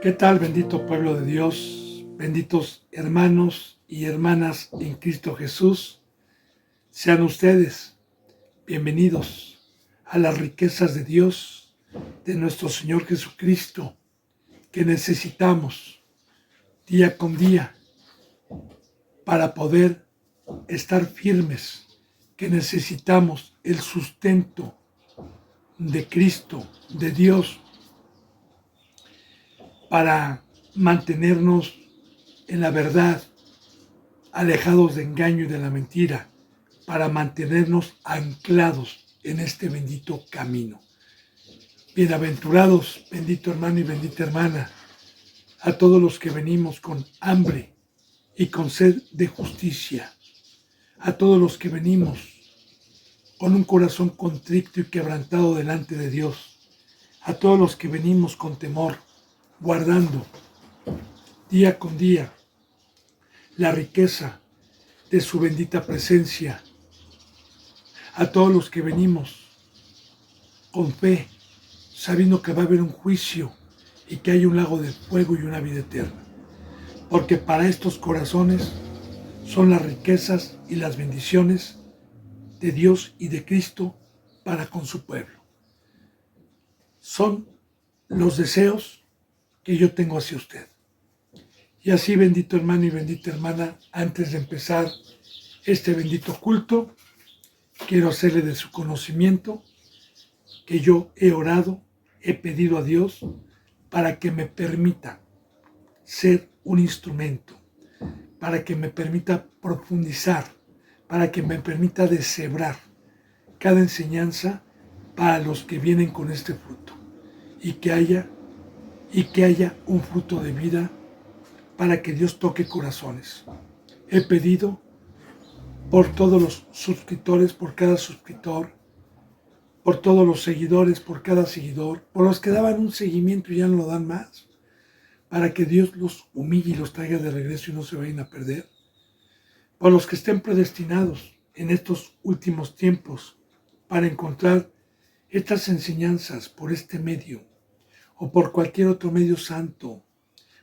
¿Qué tal, bendito pueblo de Dios, benditos hermanos y hermanas en Cristo Jesús? Sean ustedes bienvenidos a las riquezas de Dios, de nuestro Señor Jesucristo, que necesitamos día con día para poder estar firmes, que necesitamos el sustento de Cristo, de Dios, para mantenernos en la verdad, alejados de engaño y de la mentira, para mantenernos anclados en este bendito camino. Bienaventurados, bendito hermano y bendita hermana, a todos los que venimos con hambre y con sed de justicia, a todos los que venimos con un corazón contrito y quebrantado delante de Dios, a todos los que venimos con temor, guardando día con día la riqueza de su bendita presencia, a todos los que venimos con fe, sabiendo que va a haber un juicio y que hay un lago de fuego y una vida eterna, porque para estos corazones son las riquezas y las bendiciones de Dios y de Cristo para con su pueblo. Son los deseos que yo tengo hacia usted. Y así, bendito hermano y bendita hermana, antes de empezar este bendito culto, quiero hacerle de su conocimiento que yo he orado, he pedido a Dios para que me permita ser un instrumento, para que me permita profundizar, para que me permita deshebrar cada enseñanza para los que vienen con este fruto y que haya un fruto de vida para que Dios toque corazones. He pedido por todos los suscriptores, por cada suscriptor, por todos los seguidores, por cada seguidor, por los que daban un seguimiento y ya no lo dan más, para que Dios los humille y los traiga de regreso y no se vayan a perder, por los que estén predestinados en estos últimos tiempos para encontrar estas enseñanzas por este medio o por cualquier otro medio santo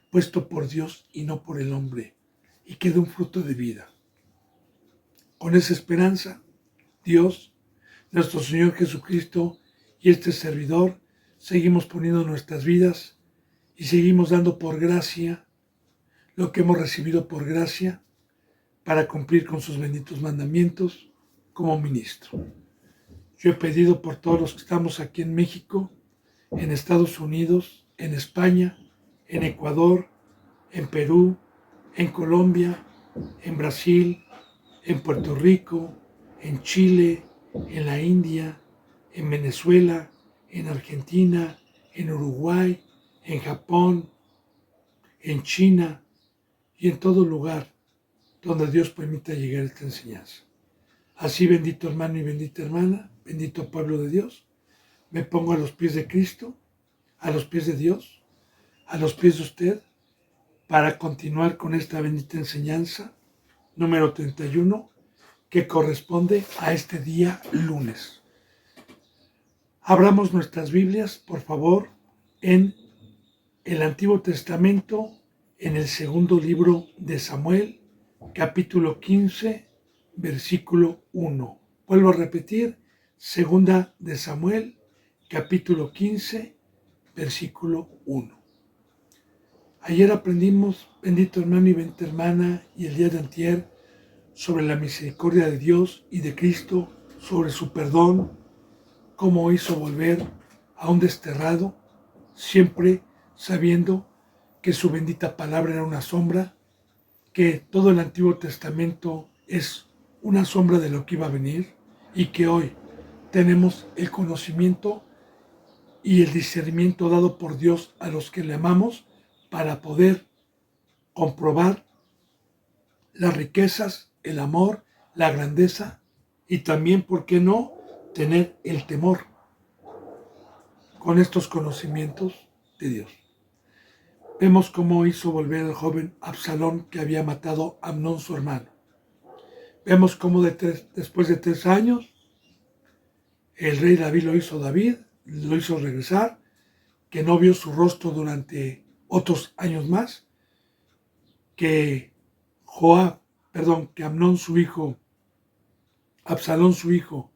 puesto por Dios y no por el hombre, y que dé un fruto de vida. Con esa esperanza, Dios, nuestro Señor Jesucristo y este servidor, seguimos poniendo nuestras vidas y seguimos dando por gracia lo que hemos recibido por gracia para cumplir con sus benditos mandamientos como ministro. Yo he pedido por todos los que estamos aquí en México, en Estados Unidos, en España, en Ecuador, en Perú, en Colombia, en Brasil, en Puerto Rico, en Chile, en la India, en Venezuela, en Argentina, en Uruguay, en Japón, en China y en todo lugar donde Dios permita llegar esta enseñanza. Así, bendito hermano y bendita hermana, bendito pueblo de Dios, me pongo a los pies de Cristo, a los pies de Dios, a los pies de usted, para continuar con esta bendita enseñanza número 31, que corresponde a este día lunes. Abramos nuestras Biblias, por favor, en el Antiguo Testamento, en el segundo libro de Samuel, capítulo 15, versículo 1. Vuelvo a repetir, segunda de Samuel, capítulo 15, versículo 1. Ayer aprendimos, bendito hermano y bendita hermana, y el día de antier, sobre la misericordia de Dios y de Cristo, sobre su perdón, cómo hizo volver a un desterrado, siempre sabiendo que su bendita palabra era una sombra, que todo el Antiguo Testamento es una sombra de lo que iba a venir, y que hoy tenemos el conocimiento y el discernimiento dado por Dios a los que le amamos, para poder comprobar las riquezas, el amor, la grandeza y también, ¿por qué no?, tener el temor con estos conocimientos de Dios. Vemos cómo hizo volver al joven Absalón que había matado a Amnón, su hermano. Vemos cómo después de 3 años el rey David lo hizo regresar, que no vio su rostro durante otros años más, que que Amnón su hijo, Absalón su hijo,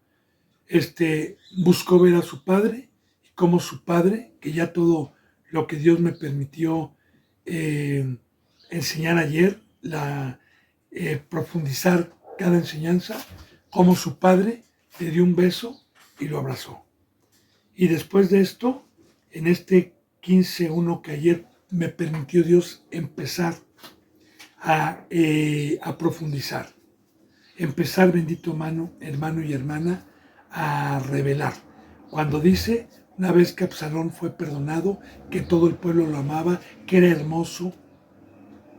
buscó ver a su padre, y como su padre, que ya todo lo que Dios me permitió enseñar ayer, profundizar cada enseñanza, como su padre le dio un beso y lo abrazó. Y después de esto, en este 15:1 que ayer me permitió Dios empezar a profundizar, empezar, bendito hermano y hermana, a revelar. Cuando dice, una vez que Absalón fue perdonado, que todo el pueblo lo amaba, que era hermoso,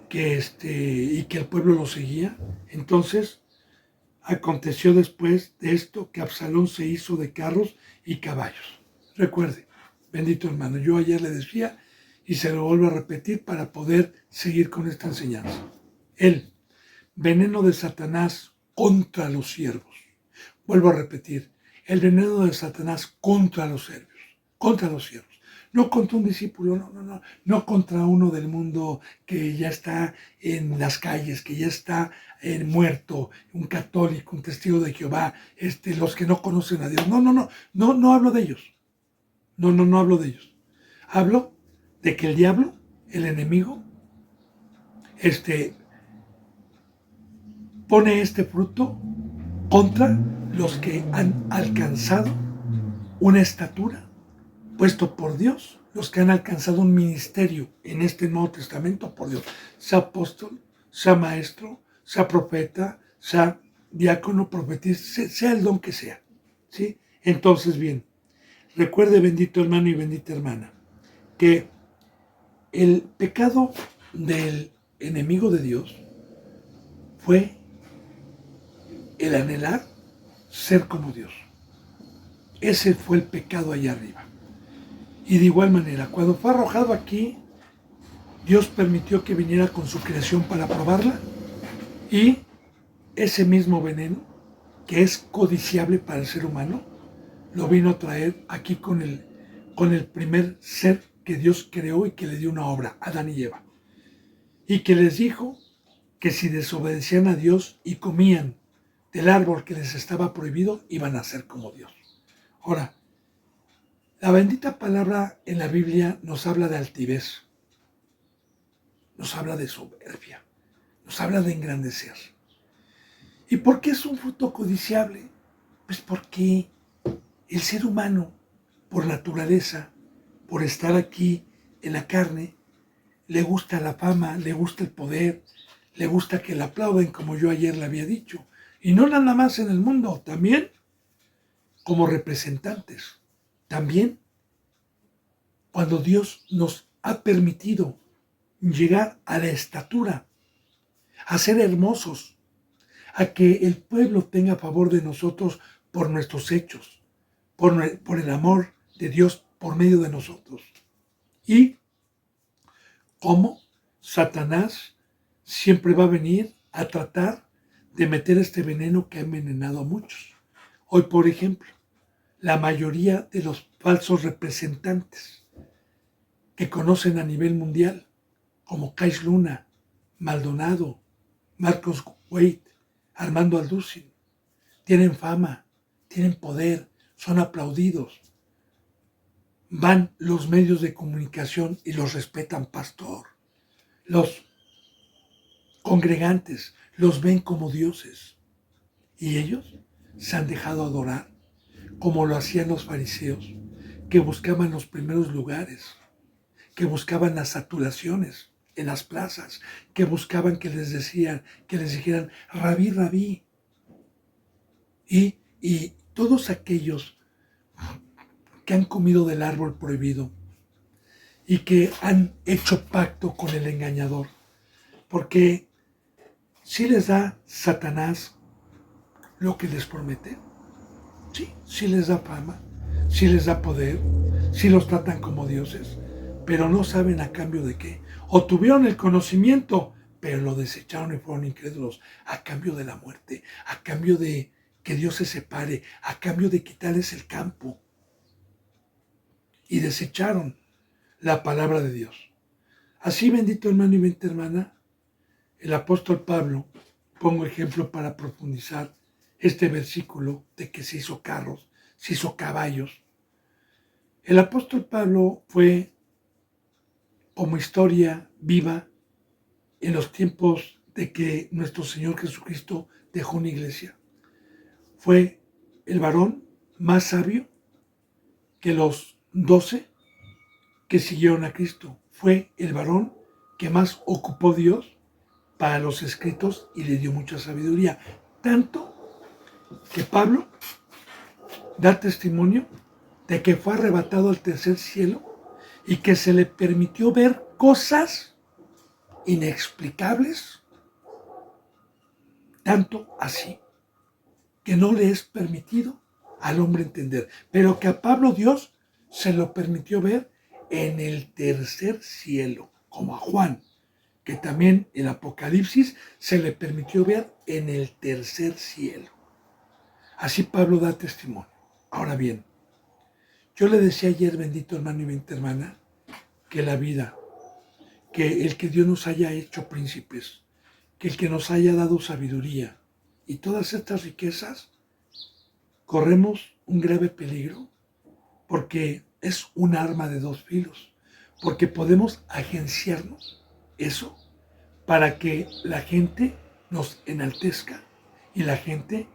y que el pueblo lo seguía, entonces aconteció después de esto que Absalón se hizo de carros y caballos. Recuerde, bendito hermano, yo ayer le decía y se lo vuelvo a repetir para poder seguir con esta enseñanza. El veneno de Satanás contra los siervos. Vuelvo a repetir, el veneno de Satanás contra los siervos. No contra un discípulo, no contra uno del mundo que ya está en las calles, que ya está muerto, un católico, un testigo de Jehová, los que no conocen a Dios. No hablo de ellos. No hablo de ellos. Hablo de que el diablo, el enemigo, pone este fruto contra los que han alcanzado una estatura puesto por Dios, los que han alcanzado un ministerio en este Nuevo Testamento por Dios, sea apóstol, sea maestro, sea profeta, sea diácono, profetista, sea el don que sea, ¿sí? Entonces, bien, recuerde, bendito hermano y bendita hermana, que el pecado del enemigo de Dios fue el anhelar ser como Dios. Ese fue el pecado allá arriba. Y de igual manera, cuando fue arrojado aquí, Dios permitió que viniera con su creación para probarla, y ese mismo veneno, que es codiciable para el ser humano, lo vino a traer aquí con el primer ser que Dios creó y que le dio una obra, Adán y Eva. Y que les dijo que si desobedecían a Dios y comían del árbol que les estaba prohibido, iban a ser como Dios. Ahora, la bendita palabra en la Biblia nos habla de altivez, nos habla de soberbia, nos habla de engrandecer. ¿Y por qué es un fruto codiciable? Pues porque el ser humano, por naturaleza, por estar aquí en la carne, le gusta la fama, le gusta el poder, le gusta que le aplauden, como yo ayer le había dicho. Y no nada más en el mundo, también como representantes. También cuando Dios nos ha permitido llegar a la estatura, a ser hermosos, a que el pueblo tenga favor de nosotros por nuestros hechos, por el amor de Dios por medio de nosotros. Y cómo Satanás siempre va a venir a tratar de meter este veneno que ha envenenado a muchos. Hoy, por ejemplo, la mayoría de los falsos representantes que conocen a nivel mundial, como Kais Luna, Maldonado, Marcos Witt, Armando Alducin, tienen fama, tienen poder, son aplaudidos. Van los medios de comunicación y los respetan, pastor. Los congregantes los ven como dioses. Y ellos se han dejado adorar, como lo hacían los fariseos, que buscaban los primeros lugares, que buscaban las saturaciones en las plazas, que buscaban que les dijeran, rabí, rabí. Y todos aquellos que han comido del árbol prohibido y que han hecho pacto con el engañador, porque si les da Satanás lo que les promete, sí les da fama, sí les da poder, sí los tratan como dioses, pero no saben a cambio de qué. O tuvieron el conocimiento, pero lo desecharon y fueron incrédulos, a cambio de la muerte, a cambio de que Dios se separe, a cambio de quitarles el campo. Y desecharon la palabra de Dios. Así, bendito hermano y bendita hermana, el apóstol Pablo, pongo ejemplo para profundizar este versículo de que se hizo carros, se hizo caballos. El apóstol Pablo fue como historia viva en los tiempos de que nuestro Señor Jesucristo dejó una iglesia. Fue el varón más sabio que los 12 que siguieron a Cristo. Fue el varón que más ocupó Dios para los escritos y le dio mucha sabiduría. Tanto que Pablo da testimonio de que fue arrebatado al tercer cielo y que se le permitió ver cosas inexplicables, tanto así que no le es permitido al hombre entender, pero que a Pablo Dios se lo permitió ver en el tercer cielo, como a Juan, que también el Apocalipsis se le permitió ver en el tercer cielo. Así Pablo da testimonio. Ahora bien, yo le decía ayer, bendito hermano y bendita hermana, que la vida, que el que Dios nos haya hecho príncipes, que el que nos haya dado sabiduría y todas estas riquezas, corremos un grave peligro porque es un arma de dos filos, porque podemos agenciarnos eso para que la gente nos enaltezca y la gente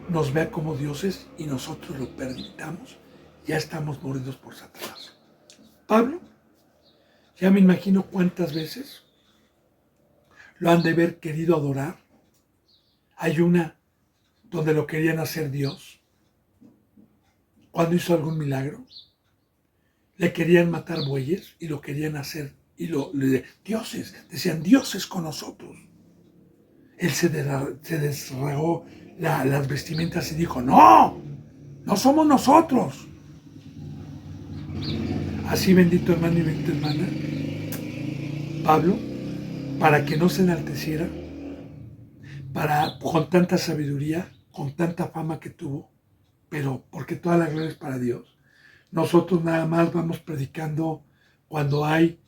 nos vea como dioses y nosotros lo permitamos, ya estamos mordidos por Satanás. Pablo, ya me imagino cuántas veces lo han de haber querido adorar. Hay una donde lo querían hacer Dios, cuando hizo algún milagro. Le querían matar bueyes y lo querían hacer, dioses, decían dioses con nosotros. Él se desregó las vestimentas y dijo, no, no somos nosotros. Así, bendito hermano y bendita hermana, Pablo, para que no se enalteciera, con tanta sabiduría, con tanta fama que tuvo, pero porque toda la gloria es para Dios. Nosotros nada más vamos predicando cuando hay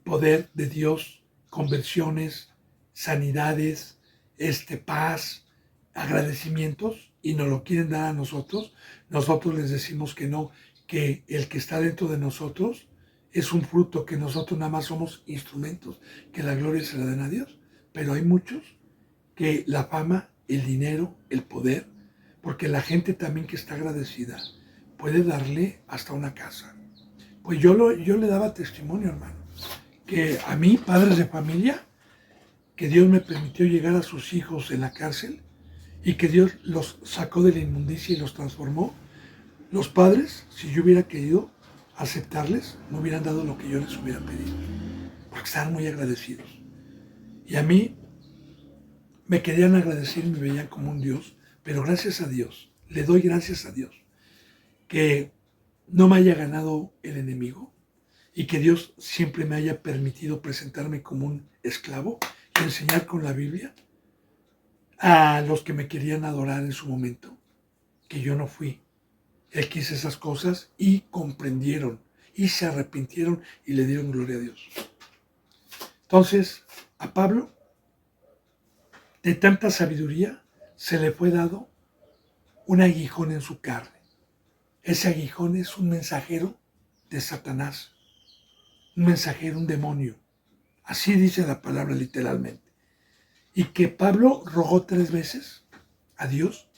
poder de Dios, conversiones, sanidades, paz, agradecimientos, y nos lo quieren dar a nosotros. Nosotros les decimos que no, que el que está dentro de nosotros es un fruto, que nosotros nada más somos instrumentos, que la gloria se la den a Dios. Pero hay muchos que la fama, el dinero, el poder, porque la gente también que está agradecida puede darle hasta una casa. Pues yo le daba testimonio, hermano, que a mí, padres de familia, que Dios me permitió llegar a sus hijos en la cárcel y que Dios los sacó de la inmundicia y los transformó. Los padres, si yo hubiera querido aceptarles, no hubieran dado lo que yo les hubiera pedido, porque estaban muy agradecidos. Y a mí me querían agradecer y me veían como un Dios, pero gracias a Dios, le doy gracias a Dios, que no me haya ganado el enemigo y que Dios siempre me haya permitido presentarme como un esclavo y enseñar con la Biblia a los que me querían adorar en su momento, que yo no fui. Él quiso esas cosas y comprendieron y se arrepintieron y le dieron gloria a Dios. Entonces, a Pablo, de tanta sabiduría, se le fue dado un aguijón en su carne. Ese aguijón es un mensajero de Satanás, un mensajero, un demonio. Así dice la palabra literalmente. Y que Pablo rogó 3 veces a Dios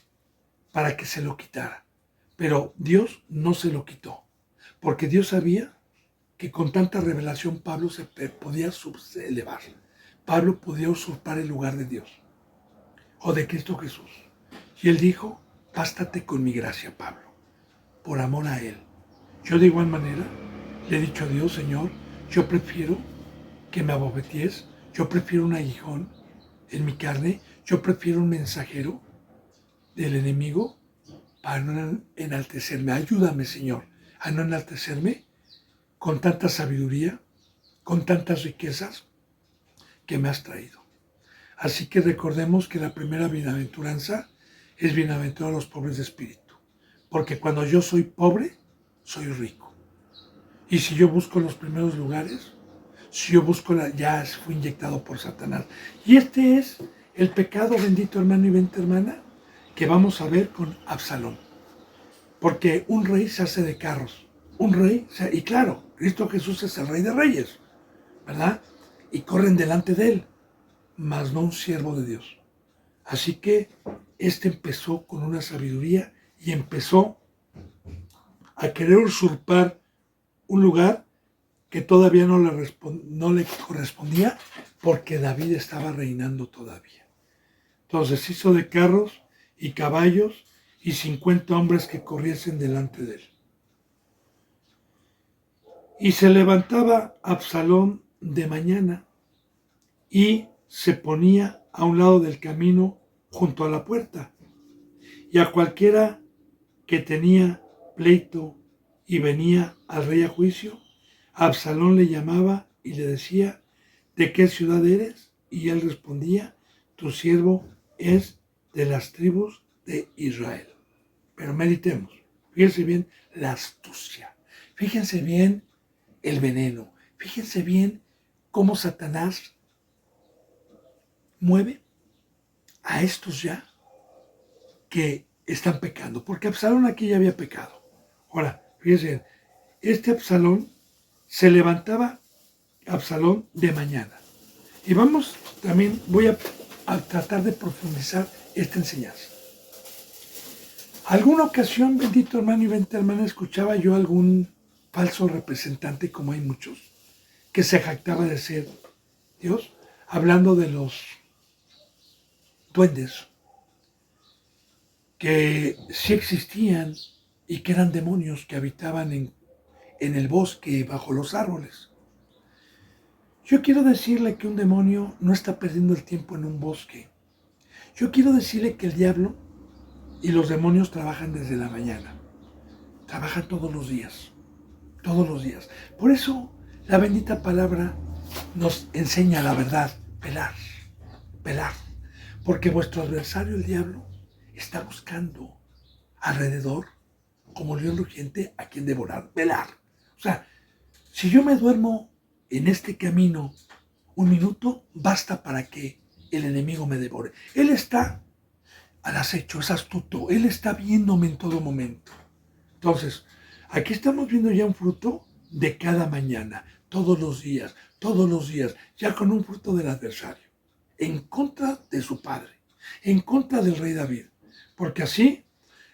para que se lo quitara. Pero Dios no se lo quitó, porque Dios sabía que con tanta revelación Pablo se podía elevar. Pablo podía usurpar el lugar de Dios o de Cristo Jesús. Y él dijo, bástate con mi gracia, Pablo, por amor a él. Yo de igual manera le he dicho a Dios, Señor, yo prefiero que me abofetees, yo prefiero un aguijón en mi carne, yo prefiero un mensajero del enemigo para no enaltecerme. Ayúdame, Señor, a no enaltecerme con tanta sabiduría, con tantas riquezas que me has traído. Así que recordemos que la primera bienaventuranza es bienaventurados los pobres de espíritu, porque cuando yo soy pobre, soy rico. Y si yo busco los primeros lugares, Si yo busco, ya fui inyectado por Satanás. Y este es el pecado, bendito hermano y bendita hermana, que vamos a ver con Absalón. Porque un rey se hace de carros. Un rey, y claro, Cristo Jesús es el rey de reyes, ¿verdad? Y corren delante de él, mas no un siervo de Dios. Así que este empezó con una sabiduría y empezó a querer usurpar un lugar que todavía no le correspondía, porque David estaba reinando todavía. Entonces hizo de carros y caballos y 50 hombres que corriesen delante de él. Y se levantaba Absalón de mañana y se ponía a un lado del camino junto a la puerta, y a cualquiera que tenía pleito y venía al rey a juicio, Absalón le llamaba y le decía: ¿de qué ciudad eres? Y él respondía: tu siervo es de las tribus de Israel. Pero meditemos, fíjense bien la astucia, fíjense bien el veneno, fíjense bien cómo Satanás mueve a estos ya que están pecando, porque Absalón aquí ya había pecado. Ahora, fíjense bien, este Absalón se levantaba Absalón de mañana. Y vamos, también voy a tratar de profundizar esta enseñanza. Alguna ocasión, bendito hermano y bendita hermana, escuchaba yo algún falso representante, como hay muchos, que se jactaba de ser Dios, hablando de los duendes, que sí existían y que eran demonios que habitaban en el bosque, bajo los árboles. Yo quiero decirle que un demonio no está perdiendo el tiempo en un bosque. Yo quiero decirle que el diablo y los demonios trabajan desde la mañana. Trabajan todos los días. Todos los días. Por eso la bendita palabra nos enseña la verdad. Velar. Velar. Porque vuestro adversario, el diablo, está buscando alrededor, como león rugiente, a quien devorar. Velar. O sea, si yo me duermo en este camino un minuto, basta para que el enemigo me devore. Él está al acecho, es astuto, él está viéndome en todo momento. Entonces, aquí estamos viendo ya un fruto de cada mañana, todos los días, ya con un fruto del adversario, en contra de su padre, en contra del rey David. Porque así,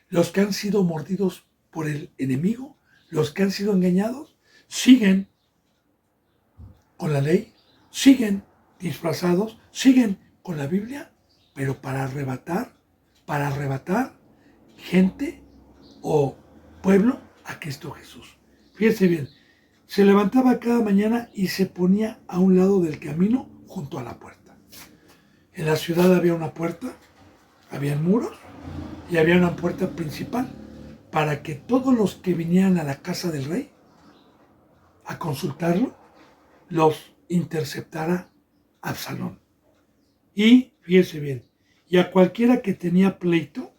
los que han sido mordidos por el enemigo, los que han sido engañados, siguen con la ley, siguen disfrazados, siguen con la Biblia, pero para arrebatar gente o pueblo a Cristo Jesús. Fíjense bien, se levantaba cada mañana y se ponía a un lado del camino junto a la puerta. En la ciudad había una puerta, había muros y había una puerta principal para que todos los que vinieran a la casa del rey a consultarlo, los interceptara Absalón. Y, fíjese bien, y a cualquiera que tenía pleito,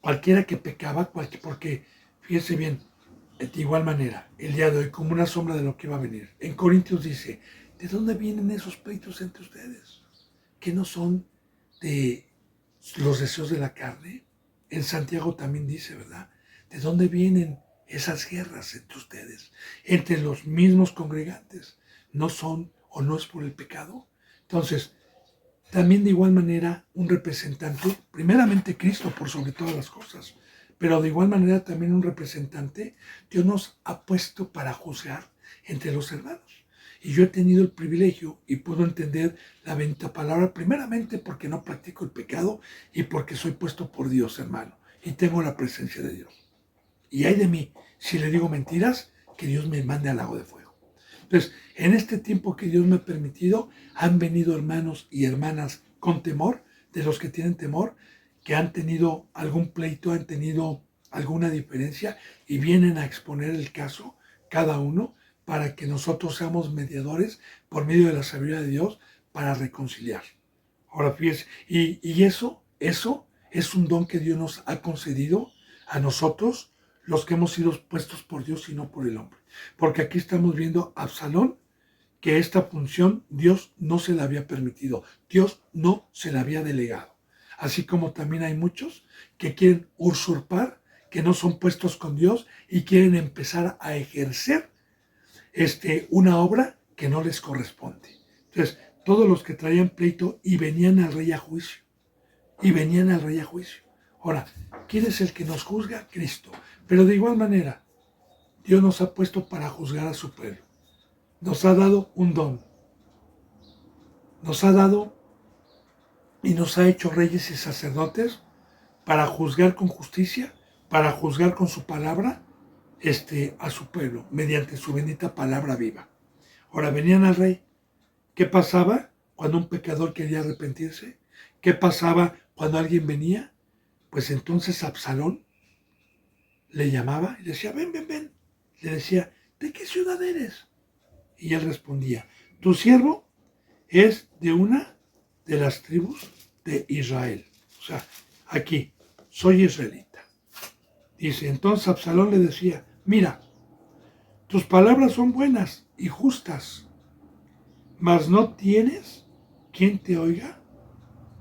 cualquiera que pecaba, porque, fíjese bien, de igual manera, el día de hoy, como una sombra de lo que iba a venir. En Corintios dice: ¿de dónde vienen esos pleitos entre ustedes? ¿Que no son de los deseos de la carne? En Santiago también dice, ¿verdad? ¿De dónde vienen esas guerras entre ustedes, entre los mismos congregantes? ¿No son o no es por el pecado? Entonces, también de igual manera un representante, primeramente Cristo por sobre todas las cosas, pero de igual manera también un representante, Dios nos ha puesto para juzgar entre los hermanos. Y yo he tenido el privilegio y puedo entender la bendita palabra, primeramente porque no practico el pecado y porque soy puesto por Dios, hermano, y tengo la presencia de Dios. Y ay de mí, si le digo mentiras, que Dios me mande al lago de fuego. Entonces, en este tiempo que Dios me ha permitido, han venido hermanos y hermanas con temor, de los que tienen temor, que han tenido algún pleito, han tenido alguna diferencia y vienen a exponer el caso, cada uno, para que nosotros seamos mediadores por medio de la sabiduría de Dios para reconciliar. Ahora fíjense, y eso es un don que Dios nos ha concedido a nosotros, los que hemos sido puestos por Dios y no por el hombre. Porque aquí estamos viendo a Absalón, que esta función Dios no se la había permitido, Dios no se la había delegado. Así como también hay muchos que quieren usurpar, que no son puestos con Dios y quieren empezar a ejercer una obra que no les corresponde. Entonces, todos los que traían pleito y venían al rey a juicio, y venían al rey a juicio. Ahora, ¿quién es el que nos juzga? Cristo. Pero de igual manera, Dios nos ha puesto para juzgar a su pueblo. Nos ha dado un don. Nos ha dado y nos ha hecho reyes y sacerdotes para juzgar con justicia, para juzgar con su palabra a su pueblo, mediante su bendita palabra viva. Ahora venían al rey. ¿Qué pasaba cuando un pecador quería arrepentirse? ¿Qué pasaba cuando alguien venía? Pues entonces Absalón le llamaba y le decía, ven, ven, ven. Le decía, ¿de qué ciudad eres? Y él respondía, tu siervo es de una de las tribus de Israel. O sea, aquí, soy israelita. Dice, entonces Absalón le decía, mira, tus palabras son buenas y justas, mas no tienes quien te oiga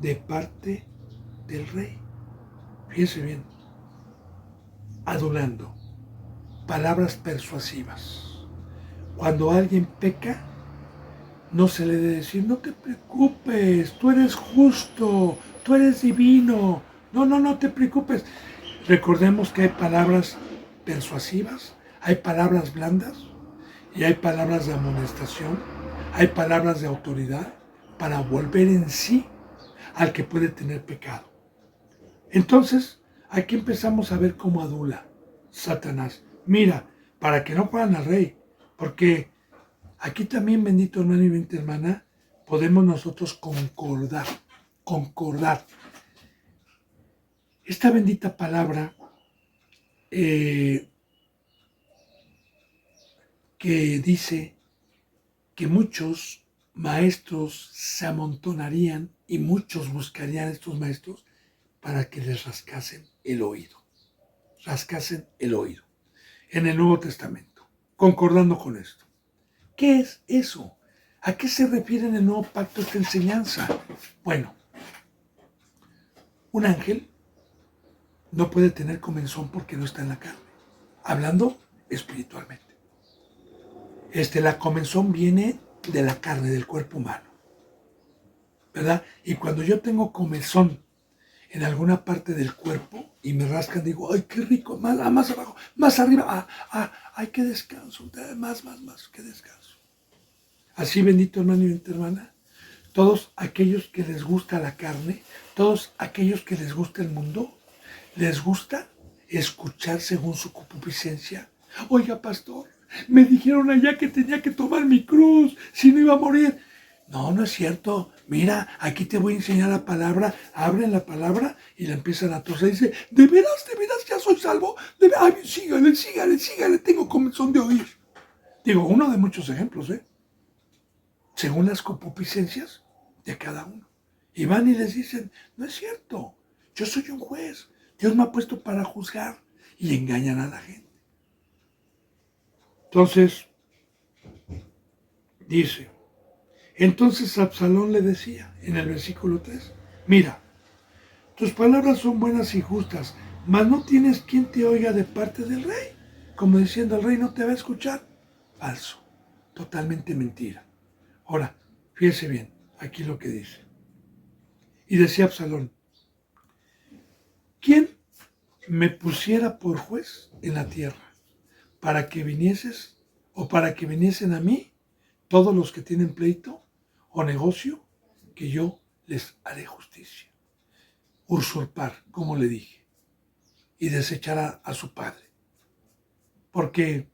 de parte del rey. Fíjese bien, adulando, palabras persuasivas. Cuando alguien peca, no se le debe decir, no te preocupes, tú eres justo, tú eres divino, no te preocupes. Recordemos que hay palabras persuasivas, hay palabras blandas y hay palabras de amonestación, hay palabras de autoridad para volver en sí al que puede tener pecado. Entonces, aquí empezamos a ver cómo adula Satanás. Mira, para que no puedan al rey, porque aquí también, bendito hermano y bendita hermana, podemos nosotros concordar. Esta bendita palabra que dice que muchos maestros se amontonarían y muchos buscarían a estos maestros para que les rascasen el oído. Rascasen el oído. En el Nuevo Testamento. Concordando con esto. ¿Qué es eso? ¿A qué se refiere en el Nuevo Pacto esta enseñanza? Bueno, un ángel no puede tener comezón porque no está en la carne. Hablando espiritualmente. La comezón viene de la carne, del cuerpo humano. ¿Verdad? Y cuando yo tengo comezón en alguna parte del cuerpo y me rascan, digo, ¡ay, qué rico! Más abajo, más arriba. ¡Ay, qué descanso! Más, qué descanso. Así, bendito hermano y bendita hermana, todos aquellos que les gusta la carne, todos aquellos que les gusta el mundo, les gusta escuchar según su concupiscencia. Oiga, pastor, me dijeron allá que tenía que tomar mi cruz, si no iba a morir. No es cierto. Mira, aquí te voy a enseñar la palabra. Abren la palabra y la empiezan a toser. Dice, ¿de veras, ya soy salvo? Ay, sígale, tengo comezón de oír. Digo, uno de muchos ejemplos, según las concupiscencias de cada uno. Y van y les dicen, no es cierto, yo soy un juez, Dios me ha puesto para juzgar, y engañan a la gente. Entonces, dice, entonces Absalón le decía en el versículo 3, mira, tus palabras son buenas y justas, mas no tienes quien te oiga de parte del rey, como diciendo, el rey no te va a escuchar. Falso, totalmente mentira. Ahora, fíjese bien, aquí lo que dice. Y decía Absalón, ¿quién me pusiera por juez en la tierra para que vinieses o para que viniesen a mí todos los que tienen pleito o negocio, que yo les haré justicia? Usurpar, como le dije, y desechar a su padre. Porque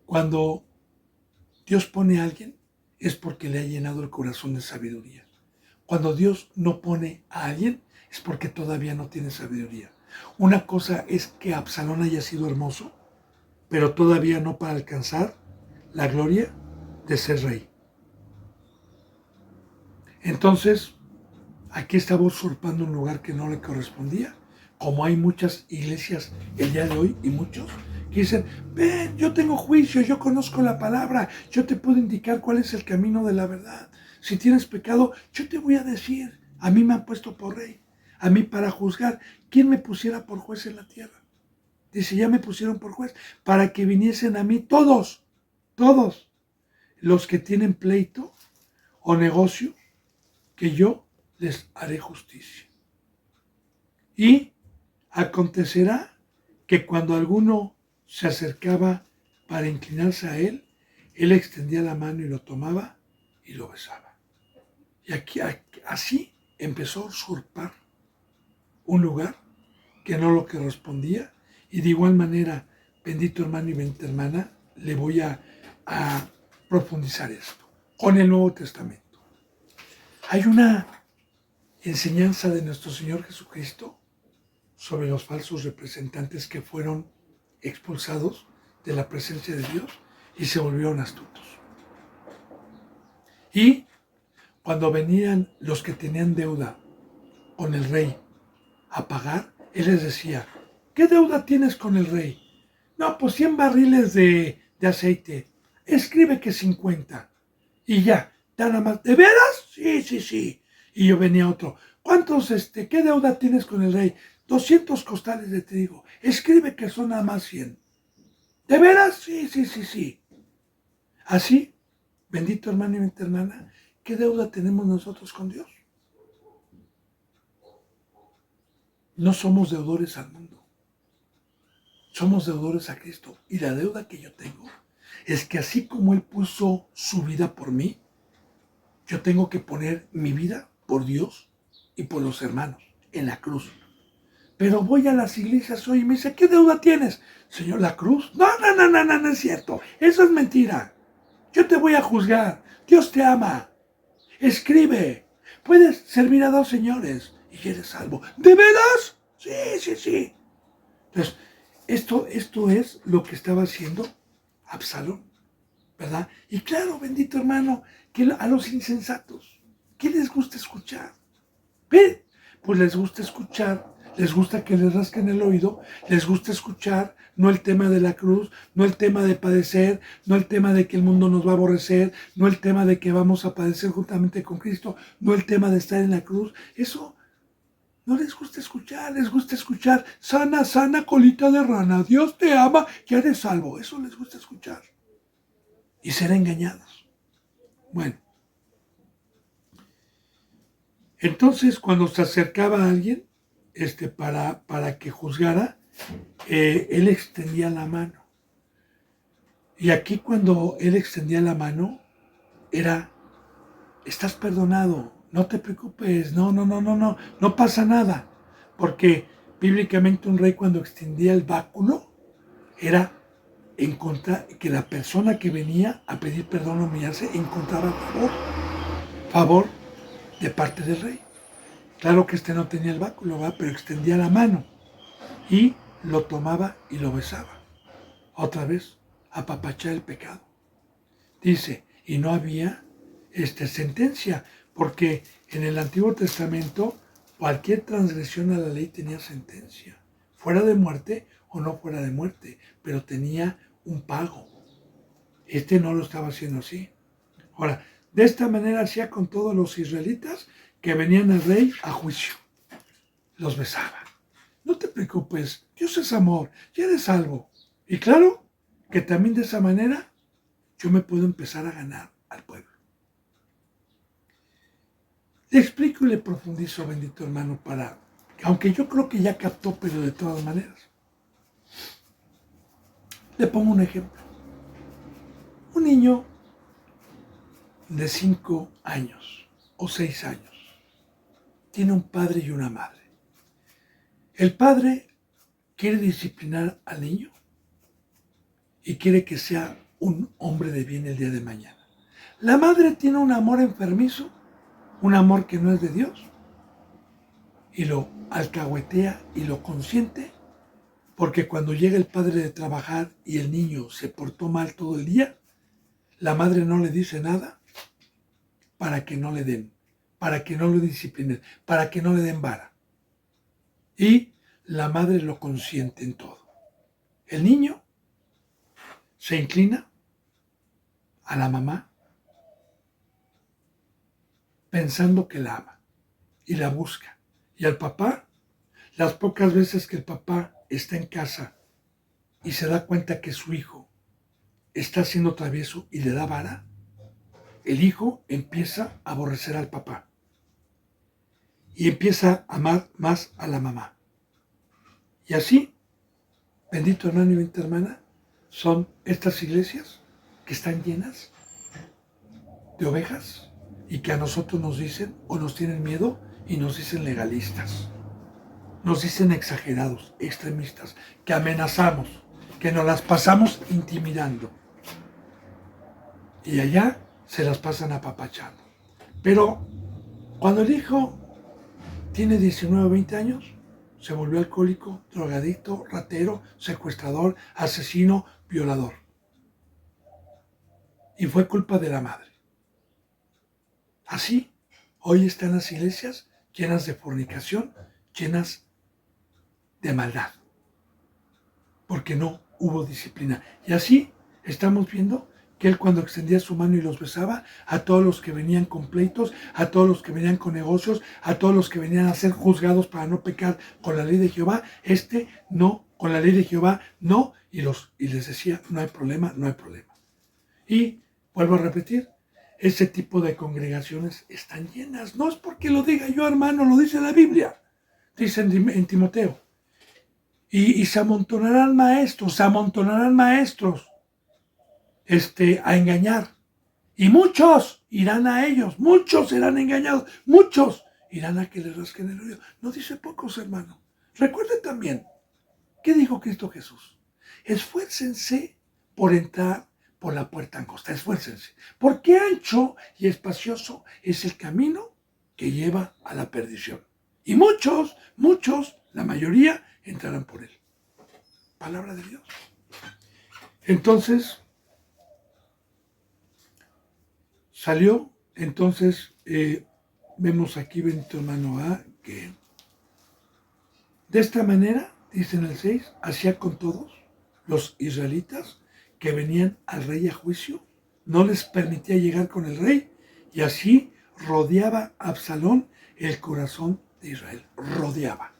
cuando Dios pone a alguien, es porque le ha llenado el corazón de sabiduría. Cuando Dios no pone a alguien, es porque todavía no tiene sabiduría. Una cosa es que Absalón haya sido hermoso, pero todavía no para alcanzar la gloria de ser rey. Entonces, aquí estaba usurpando un lugar que no le correspondía, como hay muchas iglesias el día de hoy y muchos que dicen, ven, yo tengo juicio, yo conozco la palabra, yo te puedo indicar cuál es el camino de la verdad. Si tienes pecado, yo te voy a decir, a mí me han puesto por rey, a mí para juzgar. ¿Quién me pusiera por juez en la tierra? Dice, ya me pusieron por juez, para que viniesen a mí todos los que tienen pleito o negocio, que yo les haré justicia. Y acontecerá que cuando alguno se acercaba para inclinarse a él extendía la mano y lo tomaba y lo besaba. Y así empezó a usurpar un lugar que no lo correspondía. Y de igual manera, bendito hermano y bendita hermana, le voy a profundizar esto con el Nuevo Testamento. Hay una enseñanza de nuestro Señor Jesucristo sobre los falsos representantes que fueron expulsados de la presencia de Dios y se volvieron astutos. Y cuando venían los que tenían deuda con el rey a pagar, él les decía, ¿qué deuda tienes con el rey? No, pues 100 barriles de aceite. Escribe que 50. Y ya, nada más. ¿De veras? Sí. Y yo venía otro. ¿Cuántos, qué deuda tienes con el rey? 200 costales de trigo. Escribe que son nada más 100. ¿De veras? Sí. Así, bendito hermano y bendita hermana, ¿qué deuda tenemos nosotros con Dios? No somos deudores al mundo. Somos deudores a Cristo. Y la deuda que yo tengo es que así como Él puso su vida por mí, yo tengo que poner mi vida por Dios y por los hermanos en la cruz. Pero voy a las iglesias hoy y me dice, ¿qué deuda tienes? Señor, ¿la cruz? No es cierto. Eso es mentira. Yo te voy a juzgar. Dios te ama. Escribe. Puedes servir a 2 señores y eres salvo. ¿De veras? Sí. Entonces, esto es lo que estaba haciendo Absalón, ¿verdad? Y claro, bendito hermano, que a los insensatos, ¿qué les gusta escuchar? ¿Ve? Pues les gusta escuchar, les gusta que les rasquen el oído, les gusta escuchar no el tema de la cruz, no el tema de padecer, no el tema de que el mundo nos va a aborrecer, no el tema de que vamos a padecer juntamente con Cristo, no el tema de estar en la cruz. Eso no les gusta escuchar, les gusta escuchar sana colita de rana, Dios te ama, ya eres salvo. Eso les gusta escuchar. Y ser engañados. Bueno. Entonces, cuando se acercaba a alguien para que juzgara, él extendía la mano. Y aquí cuando él extendía la mano, era, estás perdonado, no te preocupes, no pasa nada. Porque bíblicamente un rey cuando extendía el báculo, era en contra, que la persona que venía a pedir perdón o humillarse encontraba favor de parte del rey. Claro que no tenía el báculo, ¿va? Pero extendía la mano y lo tomaba y lo besaba. Otra vez, apapachar el pecado. Dice, y no había sentencia, porque en el Antiguo Testamento cualquier transgresión a la ley tenía sentencia, fuera de muerte o no fuera de muerte, pero tenía un pago. No lo estaba haciendo así. Ahora, de esta manera hacía con todos los israelitas que venían al rey a juicio. Los besaba. No te preocupes, Dios es amor, ya eres salvo. Y claro que también de esa manera yo me puedo empezar a ganar al pueblo. Le explico y le profundizo, bendito hermano, aunque yo creo que ya captó, pero de todas maneras. Le pongo un ejemplo. Un niño de 5 años o 6 años tiene un padre y una madre. El padre quiere disciplinar al niño y quiere que sea un hombre de bien el día de mañana. La madre tiene un amor enfermizo, un amor que no es de Dios, y lo alcahuetea y lo consiente, porque cuando llega el padre de trabajar y el niño se portó mal todo el día, la madre no le dice nada para que no le den, para que no lo disciplinen, para que no le den vara. Y la madre lo consiente en todo. El niño se inclina a la mamá pensando que la ama y la busca. Y al papá, las pocas veces que el papá está en casa y se da cuenta que su hijo está siendo travieso y le da vara, el hijo empieza a aborrecer al papá y empieza a amar más a la mamá. Y así, bendito hermano y bendita hermana, son estas iglesias que están llenas de ovejas y que a nosotros nos dicen o nos tienen miedo y nos dicen legalistas, nos dicen exagerados, extremistas, que amenazamos, que nos las pasamos intimidando y allá se las pasan apapachando. Pero cuando el hijo tiene 19 o 20 años, se volvió alcohólico, drogadicto, ratero, secuestrador, asesino, violador. Y fue culpa de la madre. Así, hoy están las iglesias llenas de fornicación, llenas de maldad, porque no hubo disciplina. Y así estamos viendo que él cuando extendía su mano y los besaba, a todos los que venían con pleitos, a todos los que venían con negocios, a todos los que venían a ser juzgados para no pecar con la ley de Jehová, no, con la ley de Jehová no, y les decía, no hay problema, no hay problema. Y vuelvo a repetir, ese tipo de congregaciones están llenas. No es porque lo diga yo, hermano, lo dice la Biblia. Dice en Timoteo. Y se amontonarán maestros, a engañar. Y muchos irán a ellos, muchos serán engañados, muchos irán a que les rasquen el oído. No dice pocos, hermano. Recuerde también, ¿qué dijo Cristo Jesús? Esfuércense por entrar por la puerta angosta, esfuércense. Porque ancho y espacioso es el camino que lleva a la perdición. Y muchos, la mayoría, entrarán por él. Palabra de Dios. Entonces, salió, vemos aquí, bendito hermano A, que de esta manera, dice en el 6, hacía con todos los israelitas que venían al rey a juicio, no les permitía llegar con el rey, y así rodeaba a Absalón el corazón de Israel. Rodeaba.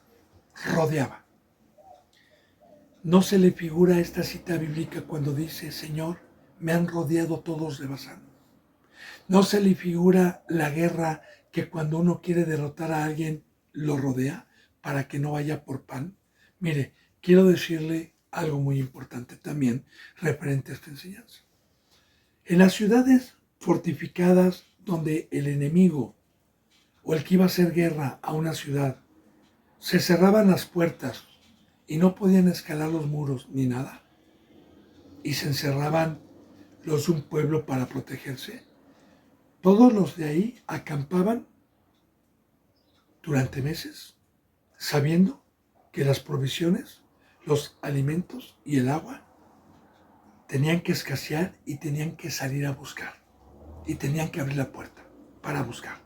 No se le figura esta cita bíblica cuando dice, Señor, me han rodeado todos de Basán. No se le figura la guerra que cuando uno quiere derrotar a alguien, lo rodea para que no vaya por pan. Mire, quiero decirle algo muy importante también referente a esta enseñanza. En las ciudades fortificadas donde el enemigo o el que iba a hacer guerra a una ciudad, se cerraban las puertas y no podían escalar los muros ni nada, y se encerraban los de un pueblo para protegerse, todos los de ahí acampaban durante meses, sabiendo que las provisiones, los alimentos y el agua tenían que escasear y tenían que salir a buscar. Y tenían que abrir la puerta para buscar.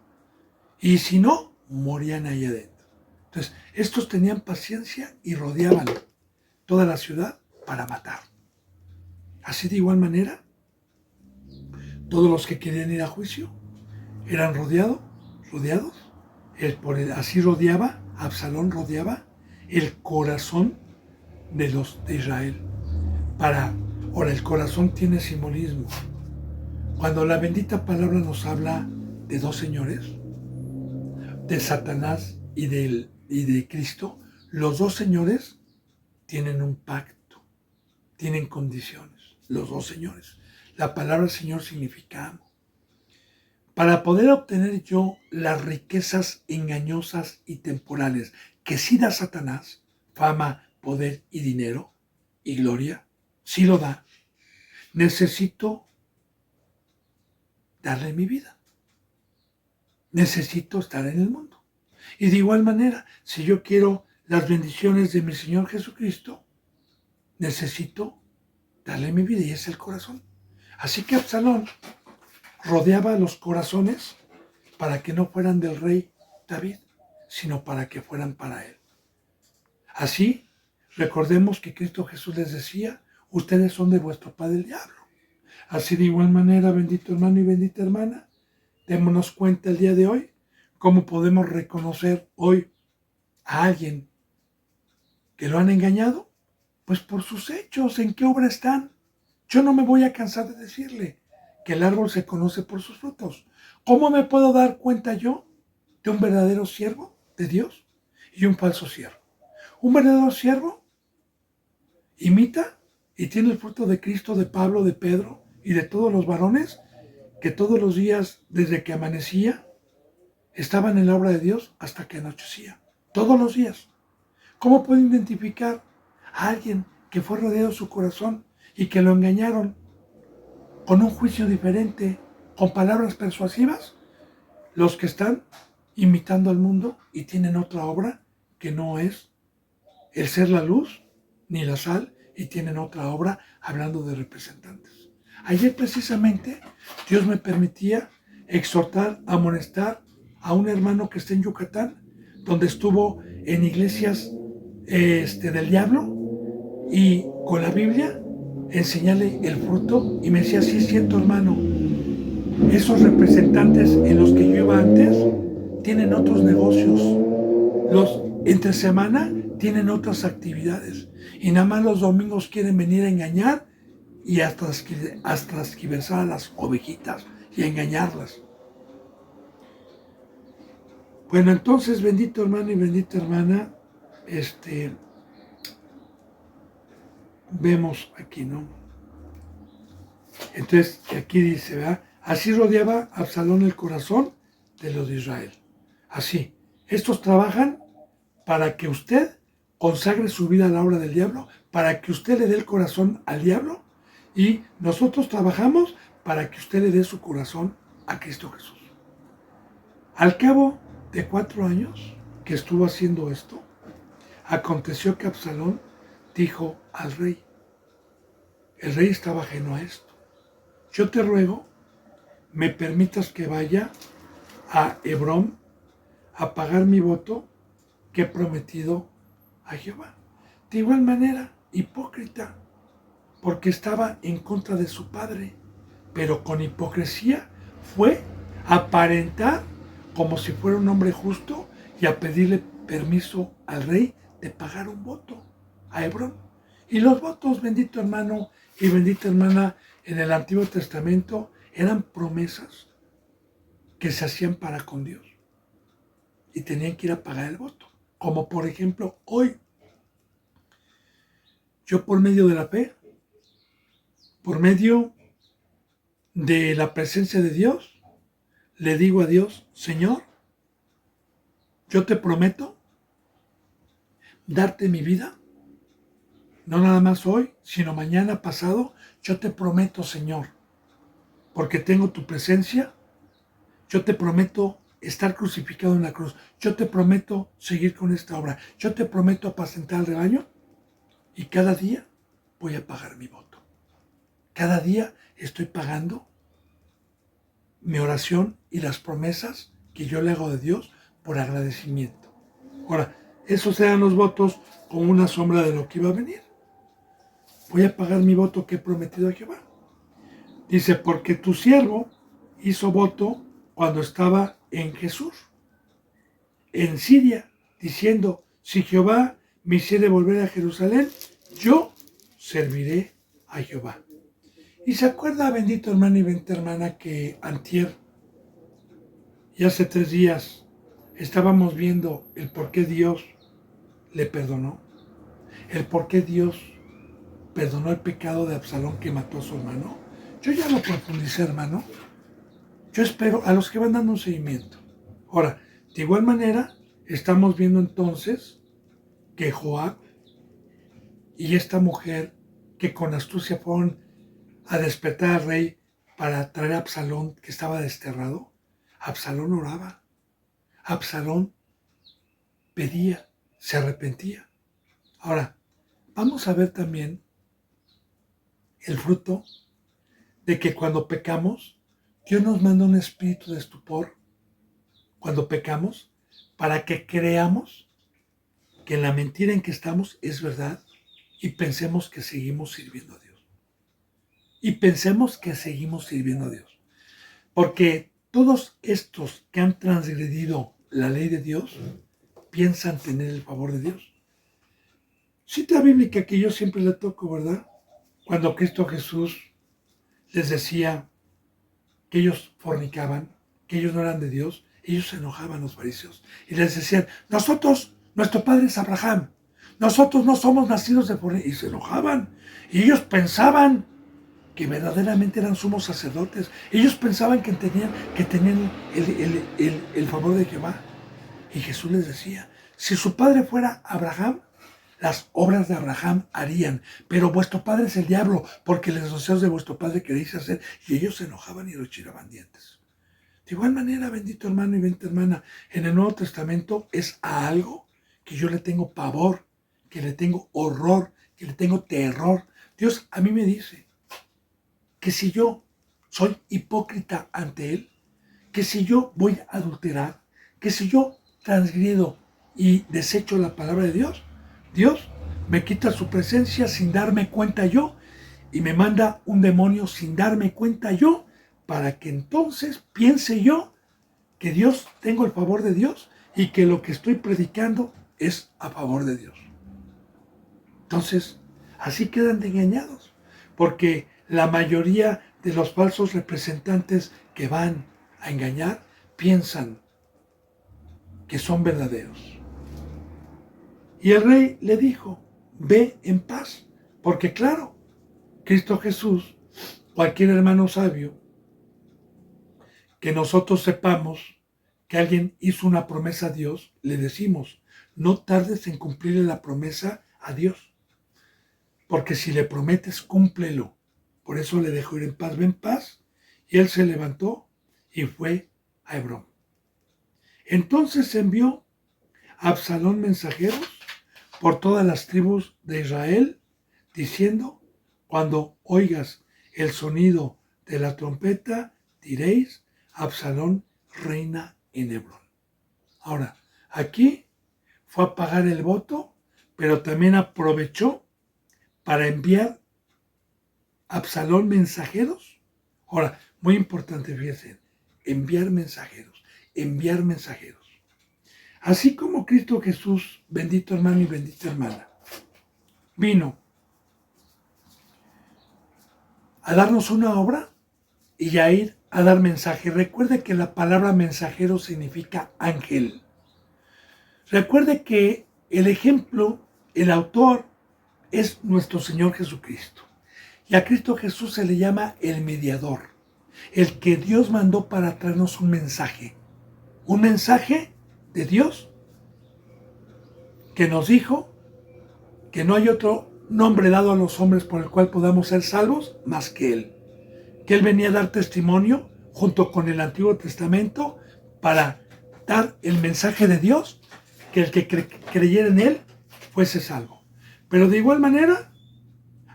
Y si no, morían ahí adentro. Entonces, estos tenían paciencia y rodeaban toda la ciudad para matar. Así de igual manera, todos los que querían ir a juicio eran rodeados. Así Absalón rodeaba el corazón de los de Israel. Ahora, el corazón tiene simbolismo. Cuando la bendita palabra nos habla de dos señores, de Satanás y de Cristo, los dos señores tienen un pacto, tienen condiciones, los dos señores. La palabra Señor significa amo. Para poder obtener yo las riquezas engañosas y temporales que sí da Satanás, fama, poder y dinero y gloria, sí lo da, necesito darle mi vida. Necesito estar en el mundo. Y de igual manera, si yo quiero las bendiciones de mi Señor Jesucristo, necesito darle mi vida y es el corazón. Así que Absalón rodeaba los corazones para que no fueran del rey David, sino para que fueran para él. Así, recordemos que Cristo Jesús les decía, ustedes son de vuestro padre el diablo. Así de igual manera, bendito hermano y bendita hermana, démonos cuenta el día de hoy cómo podemos reconocer hoy a alguien que lo han engañado. Pues por sus hechos, ¿en qué obra están? Yo no me voy a cansar de decirle que el árbol se conoce por sus frutos. ¿Cómo me puedo dar cuenta yo de un verdadero siervo de Dios y un falso siervo? Un verdadero siervo imita y tiene el fruto de Cristo, de Pablo, de Pedro y de todos los varones que todos los días, desde que amanecía, estaban en la obra de Dios hasta que anochecía. Todos los días. ¿Cómo puedo identificar a alguien que fue rodeado su corazón y que lo engañaron con un juicio diferente, con palabras persuasivas? Los que están imitando al mundo y tienen otra obra que no es el ser la luz ni la sal, y tienen otra obra hablando de representantes. Ayer precisamente Dios me permitía exhortar, amonestar a un hermano que está en Yucatán, donde estuvo en iglesias del diablo, y con la Biblia enseñarle el fruto, y me decía, sí es cierto hermano, esos representantes en los que yo iba antes tienen otros negocios, los entre semana tienen otras actividades, y nada más los domingos quieren venir a engañar y a transquiversar a las ovejitas y a engañarlas. Bueno, entonces, bendito hermano y bendita hermana, vemos aquí, ¿no? Entonces, aquí dice, ¿verdad? Así rodeaba Absalón el corazón de los de Israel. Así, estos trabajan para que usted consagre su vida a la obra del diablo, para que usted le dé el corazón al diablo, y nosotros trabajamos para que usted le dé su corazón a Cristo Jesús. Al cabo de 4 años que estuvo haciendo esto, aconteció que Absalón dijo al rey, el rey estaba ajeno a esto, yo te ruego, me permitas que vaya a Hebrón a pagar mi voto que he prometido a Jehová. De igual manera, hipócrita, porque estaba en contra de su padre, pero con hipocresía fue a aparentar como si fuera un hombre justo y a pedirle permiso al rey de pagar un voto a Hebrón. Y los votos, bendito hermano y bendita hermana, en el Antiguo Testamento eran promesas que se hacían para con Dios y tenían que ir a pagar el voto. Como por ejemplo hoy, yo por medio de la fe, por medio de la presencia de Dios, le digo a Dios, Señor, yo te prometo darte mi vida, no nada más hoy, sino mañana, pasado, yo te prometo, Señor, porque tengo tu presencia, yo te prometo estar crucificado en la cruz, yo te prometo seguir con esta obra, yo te prometo apacentar al rebaño, y cada día voy a pagar mi voto. Cada día estoy pagando mi oración y las promesas que yo le hago a Dios por agradecimiento. Ahora, esos eran los votos con una sombra de lo que iba a venir. Voy a pagar mi voto que he prometido a Jehová. Dice, porque tu siervo hizo voto cuando estaba en Jesús, en Siria, diciendo, si Jehová me hiciere volver a Jerusalén, yo serviré a Jehová. Y se acuerda, bendito hermano y bendita hermana, que antier y hace 3 días estábamos viendo el por qué Dios le perdonó, el por qué Dios perdonó el pecado de Absalón que mató a su hermano. Yo ya lo profundicé, hermano. Yo espero a los que van dando un seguimiento. Ahora, de igual manera, estamos viendo entonces que Joab y esta mujer que con astucia fueron a despertar al rey para traer a Absalón que estaba desterrado, Absalón oraba, Absalón pedía, se arrepentía. Ahora, vamos a ver también el fruto de que cuando pecamos, Dios nos manda un espíritu de estupor cuando pecamos para que creamos que la mentira en que estamos es verdad y pensemos que seguimos sirviendo a Dios. y pensemos que seguimos sirviendo a Dios. Porque todos estos que han transgredido la ley de Dios piensan tener el favor de Dios. Cita bíblica que yo siempre le toco, ¿verdad? Cuando Cristo Jesús les decía que ellos fornicaban, que ellos no eran de Dios, ellos se enojaban los fariseos y les decían, nosotros, nuestro padre es Abraham, nosotros no somos nacidos de fornicación, y se enojaban y ellos pensaban que verdaderamente eran sumos sacerdotes, ellos pensaban que tenían el favor de Jehová. Y Jesús les decía, si su padre fuera Abraham, las obras de Abraham harían, pero vuestro padre es el diablo, porque los deseos de vuestro padre queréis hacer. Y ellos se enojaban y rechinaban dientes. De igual manera, bendito hermano y bendita hermana, en el Nuevo Testamento es a algo que yo le tengo pavor, que le tengo horror, que le tengo terror. Dios a mí me dice que si yo soy hipócrita ante Él, que si yo voy a adulterar, que si yo transgredo y desecho la palabra de Dios, Dios me quita su presencia sin darme cuenta yo y me manda un demonio sin darme cuenta yo para que entonces piense yo que Dios, tengo el favor de Dios y que lo que estoy predicando es a favor de Dios. Entonces, así quedan de engañados, porque la mayoría de los falsos representantes que van a engañar piensan que son verdaderos. Y el rey le dijo, ve en paz, porque claro, Cristo Jesús, cualquier hermano sabio, que nosotros sepamos que alguien hizo una promesa a Dios, le decimos, no tardes en cumplirle la promesa a Dios, porque si le prometes, cúmplelo. Por eso le dejó ir en paz, ve en paz, y él se levantó y fue a Hebrón. Entonces envió a Absalón mensajeros por todas las tribus de Israel, diciendo, cuando oigas el sonido de la trompeta, diréis, Absalón reina en Hebrón. Ahora, aquí fue a pagar el voto, pero también aprovechó para enviar a Absalón mensajeros. Ahora, muy importante, fíjense, enviar mensajeros, enviar mensajeros. Así como Cristo Jesús, bendito hermano y bendita hermana, vino a darnos una obra y a ir a dar mensaje. Recuerde que la palabra mensajero significa ángel. Recuerde que el ejemplo, el autor, es nuestro Señor Jesucristo. Y a Cristo Jesús se le llama el mediador, el que Dios mandó para traernos un mensaje de Dios que nos dijo que no hay otro nombre dado a los hombres por el cual podamos ser salvos más que Él. Que Él venía a dar testimonio junto con el Antiguo Testamento para dar el mensaje de Dios, que el que creyera en Él fuese salvo. Pero de igual manera,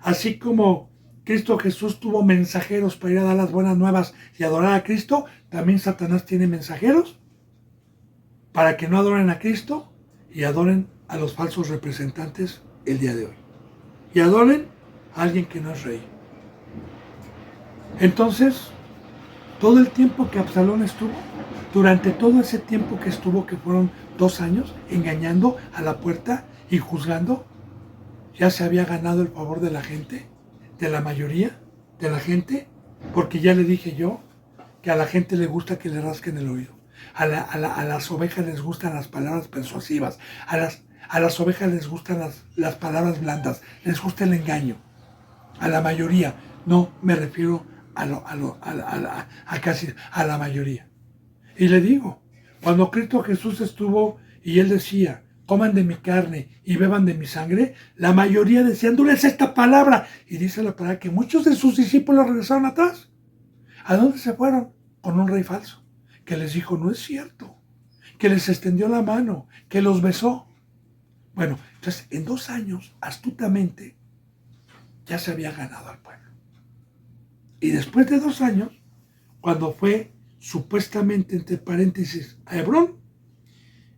así como Cristo Jesús tuvo mensajeros para ir a dar las buenas nuevas y adorar a Cristo, también Satanás tiene mensajeros para que no adoren a Cristo y adoren a los falsos representantes el día de hoy. Y adoren a alguien que no es rey. Entonces, todo el tiempo que Absalón estuvo, durante todo ese tiempo que estuvo, que fueron 2 años, engañando a la puerta y juzgando, ya se había ganado el favor de la gente, de la mayoría de la gente, porque ya le dije yo que a la gente le gusta que le rasquen el oído. A las ovejas les gustan las palabras persuasivas, a las ovejas les gustan las palabras blandas, les gusta el engaño. A la mayoría, no me refiero a casi a la mayoría. Y le digo, cuando Cristo Jesús estuvo y Él decía, coman de mi carne y beban de mi sangre, la mayoría decían, dulce esta palabra. Y dice la palabra que muchos de sus discípulos regresaron atrás. ¿A dónde se fueron? Con un rey falso, que les dijo, no es cierto, que les extendió la mano, que los besó. Bueno, entonces en 2 años, astutamente, ya se había ganado al pueblo. Y después de 2 años, cuando fue supuestamente, entre paréntesis, a Hebrón,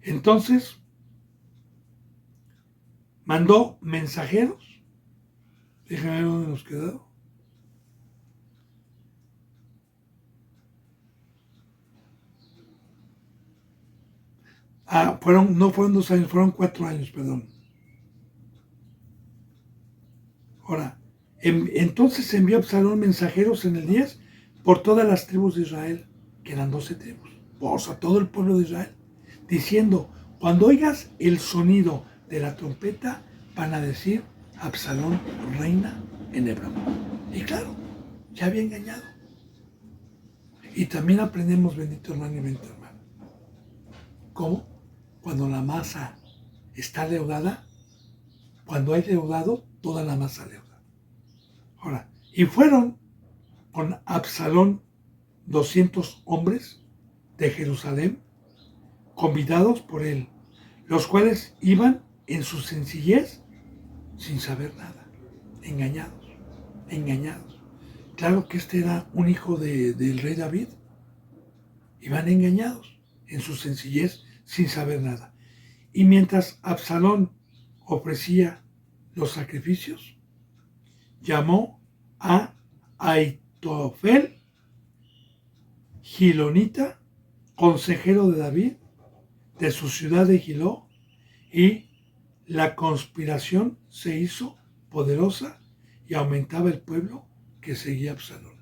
entonces mandó mensajeros. Déjame ver dónde nos quedó. No fueron 2 años, fueron 4 años, perdón. Ahora, entonces envió Absalón mensajeros en el 10 por todas las tribus de Israel, que eran 12 tribus, o sea, todo el pueblo de Israel, diciendo, cuando oigas el sonido de la trompeta, van a decir, Absalón reina en Hebrón. Y claro, ya había engañado. Y también aprendemos, bendito hermano y bendito hermano, cómo cuando la masa está leudada, cuando hay leudado, toda la masa leuda. Ahora, y fueron con Absalón 200 hombres de Jerusalén, convidados por él, los cuales iban en su sencillez sin saber nada, engañados. Claro que este era un hijo del rey David. Iban engañados en su sencillez sin saber nada. Y mientras Absalón ofrecía los sacrificios, llamó a Aitofel, Gilonita, consejero de David, de su ciudad de Giló, y la conspiración se hizo poderosa y aumentaba el pueblo que seguía a Absalón.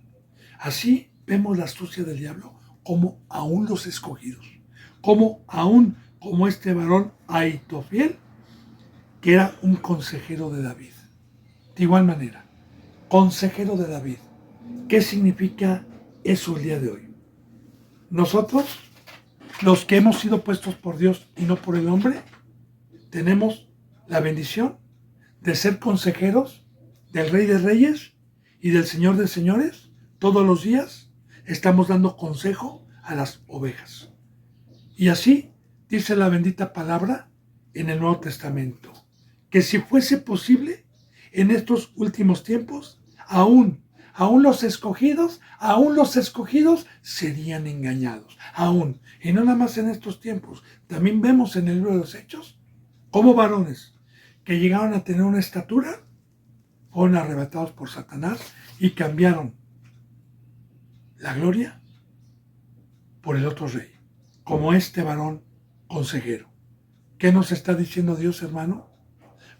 Así vemos la astucia del diablo, como aún los escogidos, como este varón Aitofiel, que era un consejero de David. De igual manera, consejero de David. ¿Qué significa eso el día de hoy? Nosotros, los que hemos sido puestos por Dios y no por el hombre, tenemos la bendición de ser consejeros del Rey de Reyes y del Señor de Señores. Todos los días estamos dando consejo a las ovejas. Y así dice la bendita palabra en el Nuevo Testamento, que si fuese posible, en estos últimos tiempos, aún los escogidos serían engañados. Aún. Y no nada más en estos tiempos. También vemos en el libro de los Hechos cómo varones que llegaron a tener una estatura fueron arrebatados por Satanás y cambiaron la gloria por el otro rey, como este varón consejero. ¿Qué nos está diciendo Dios, hermano?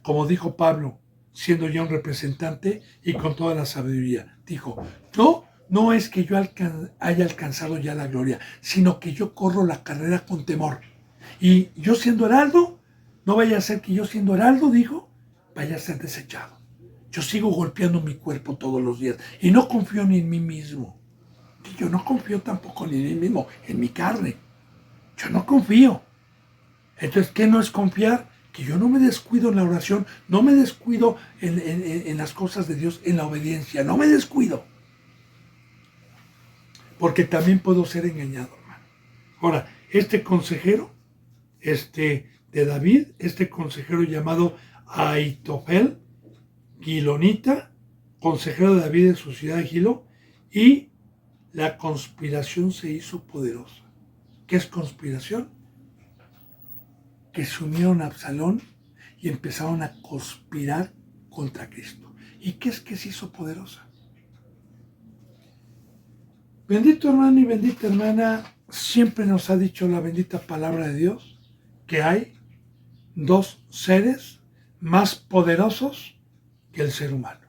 Como dijo Pablo, siendo ya un representante y con toda la sabiduría, dijo, no es que yo haya alcanzado ya la gloria, sino que yo corro la carrera con temor. Y yo siendo heraldo, no vaya a ser que yo siendo heraldo, dijo, vaya a ser desechado. Yo sigo golpeando mi cuerpo todos los días y no confío ni en mí mismo. Y yo no confío tampoco ni en mí mismo, en mi carne. Yo no confío. Entonces, ¿qué no es confiar? Que yo no me descuido en la oración, no me descuido en las cosas de Dios, en la obediencia, no me descuido. Porque también puedo ser engañado, hermano. Ahora, este consejero, de David, este consejero llamado Aitofel, Gilonita, consejero de David en su ciudad de Gilo, y la conspiración se hizo poderosa. ¿Qué es conspiración? Que se unieron a Absalón y empezaron a conspirar contra Cristo. ¿Y qué es que se hizo poderosa? Bendito hermano y bendita hermana, siempre nos ha dicho la bendita palabra de Dios que hay dos seres más poderosos que el ser humano,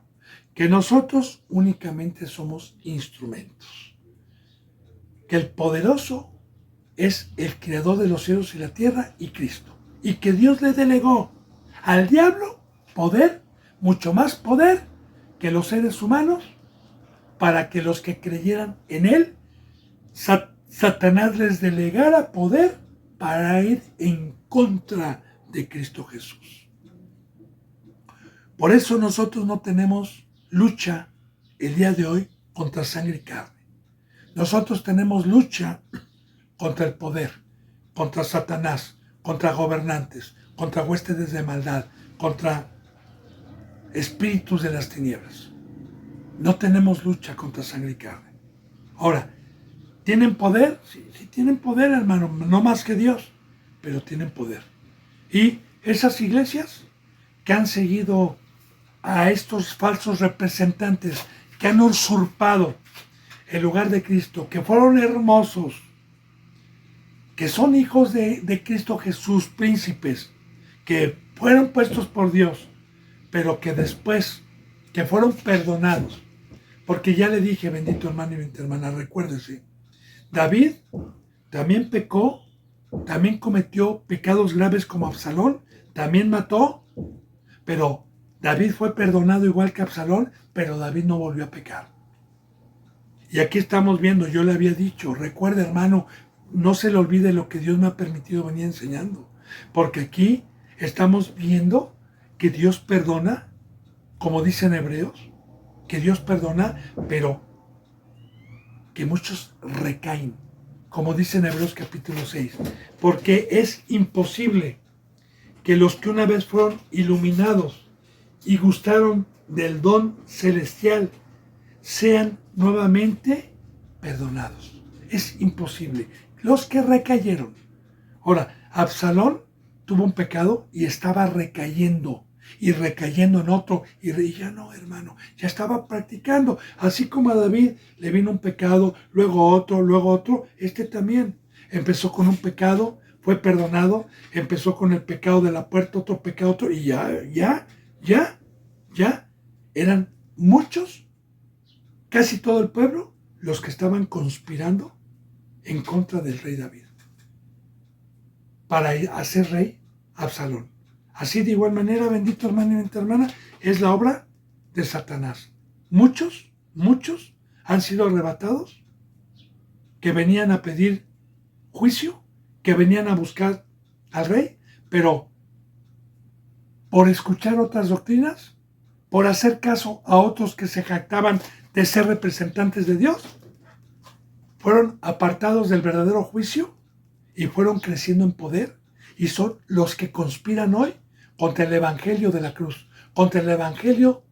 que nosotros únicamente somos instrumentos, que el poderoso es el creador de los cielos y la tierra y Cristo, y que Dios le delegó al diablo poder, mucho más poder que los seres humanos, para que los que creyeran en él, Satanás les delegara poder para ir en contra de Cristo Jesús. Por eso nosotros no tenemos lucha el día de hoy contra sangre y carne. Nosotros tenemos lucha contra el poder, contra Satanás, contra gobernantes, contra huestes de maldad, contra espíritus de las tinieblas. No tenemos lucha contra sangre y carne. Ahora, ¿tienen poder? Sí tienen poder, hermano, no más que Dios, pero tienen poder. Y esas iglesias que han seguido a estos falsos representantes, que han usurpado el lugar de Cristo, que fueron hermosos, que son hijos de Cristo Jesús, príncipes, que fueron puestos por Dios, pero que después, que fueron perdonados, porque ya le dije, bendito hermano y bendita hermana, recuérdese, David también pecó, también cometió pecados graves como Absalón, también mató, pero David fue perdonado igual que Absalón, pero David no volvió a pecar. Y aquí estamos viendo, yo le había dicho, recuerde hermano, no se le olvide lo que Dios me ha permitido venir enseñando, porque aquí estamos viendo que Dios perdona, como dicen Hebreos, que Dios perdona, pero que muchos recaen, como dicen Hebreos capítulo 6, porque es imposible que los que una vez fueron iluminados y gustaron del don celestial sean nuevamente perdonados. Es imposible. Los que recayeron. Ahora, Absalón tuvo un pecado y estaba recayendo y recayendo en otro, y ya no, hermano, ya estaba practicando. Así como a David le vino un pecado, luego otro, este también empezó con un pecado, fue perdonado, empezó con el pecado de la puerta, otro pecado, otro, y ya, eran muchos, casi todo el pueblo, los que estaban conspirando en contra del rey David, para hacer rey Absalón. Así de igual manera, bendito hermano y bendita hermana, es la obra de Satanás. Muchos han sido arrebatados, que venían a pedir juicio, que venían a buscar al rey, pero por escuchar otras doctrinas, por hacer caso a otros que se jactaban de ser representantes de Dios, fueron apartados del verdadero juicio y fueron creciendo en poder, y son los que conspiran hoy contra el evangelio de la cruz, contra el evangelio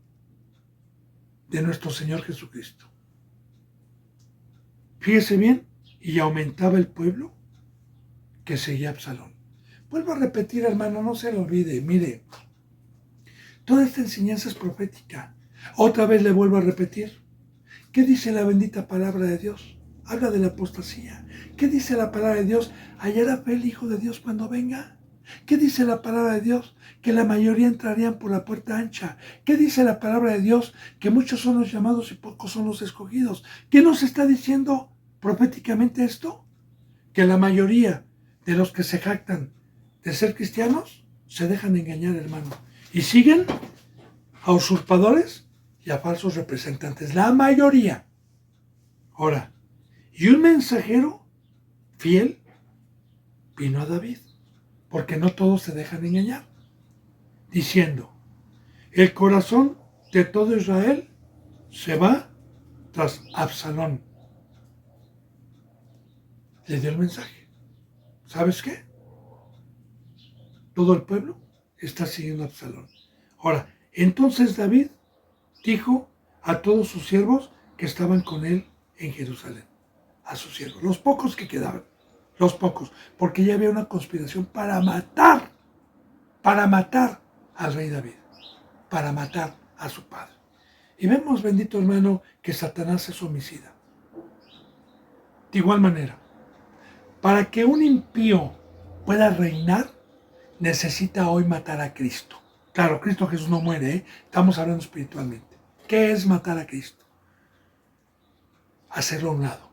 de nuestro Señor Jesucristo. Fíjese bien, y aumentaba el pueblo que seguía a Absalón. Vuelvo a repetir, hermano, no se lo olvide, mire, toda esta enseñanza es profética. Otra vez le vuelvo a repetir. ¿Qué dice la bendita palabra de Dios? Habla de la apostasía. ¿Qué dice la palabra de Dios? ¿Hallará fe el Hijo de Dios cuando venga? ¿Qué dice la palabra de Dios? Que la mayoría entrarían por la puerta ancha. ¿Qué dice la palabra de Dios? Que muchos son los llamados y pocos son los escogidos. ¿Qué nos está diciendo proféticamente esto? Que la mayoría de los que se jactan de ser cristianos se dejan engañar, hermano, y siguen a usurpadores y a falsos representantes. La mayoría. Ahora, y un mensajero fiel vino a David, porque no todos se dejan engañar, diciendo, el corazón de todo Israel se va tras Absalón. Le dio el mensaje. ¿Sabes qué? Todo el pueblo está siguiendo a Absalón. Ahora, entonces David dijo a todos sus siervos que estaban con él en Jerusalén, a sus siervos, los pocos que quedaban, los pocos, porque ya había una conspiración para matar al rey David, para matar a su padre. Y vemos, bendito hermano, que Satanás es homicida. De igual manera, para que un impío pueda reinar, necesita hoy matar a Cristo. Claro, Cristo Jesús no muere, ¿eh? Estamos hablando espiritualmente. ¿Qué es matar a Cristo? Hacerlo a un lado.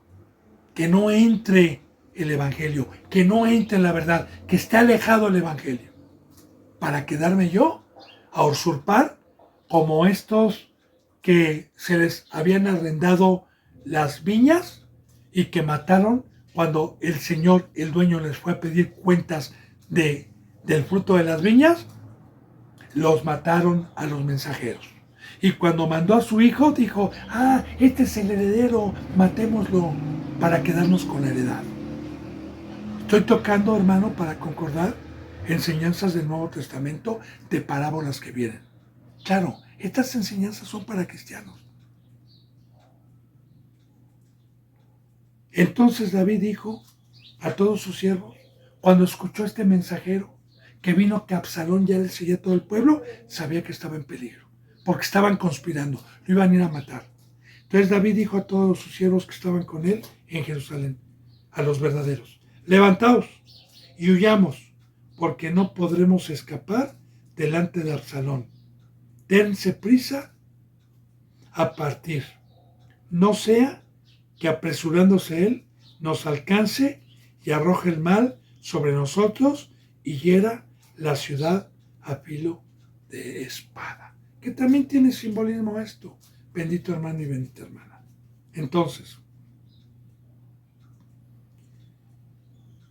Que no entre el Evangelio, que no entre en la verdad, que esté alejado el Evangelio. Para quedarme yo a usurpar como estos que se les habían arrendado las viñas y que mataron cuando el Señor, el dueño, les fue a pedir cuentas del fruto de las viñas, los mataron a los mensajeros. Y cuando mandó a su hijo, dijo, este es el heredero, matémoslo para quedarnos con la heredad. Estoy tocando, hermano, para concordar enseñanzas del Nuevo Testamento de parábolas que vienen. Claro, estas enseñanzas son para cristianos. Entonces David dijo a todos sus siervos, cuando escuchó a este mensajero, que vino que Absalón ya le seguía todo el pueblo, sabía que estaba en peligro, porque estaban conspirando, lo iban a ir a matar. Entonces David dijo a todos sus siervos que estaban con él en Jerusalén, a los verdaderos, levantaos y huyamos, porque no podremos escapar delante de Absalón. Dense prisa a partir, no sea que apresurándose él nos alcance y arroje el mal sobre nosotros y hiera la ciudad a filo de espada. Que también tiene simbolismo esto, bendito hermano y bendita hermana. Entonces,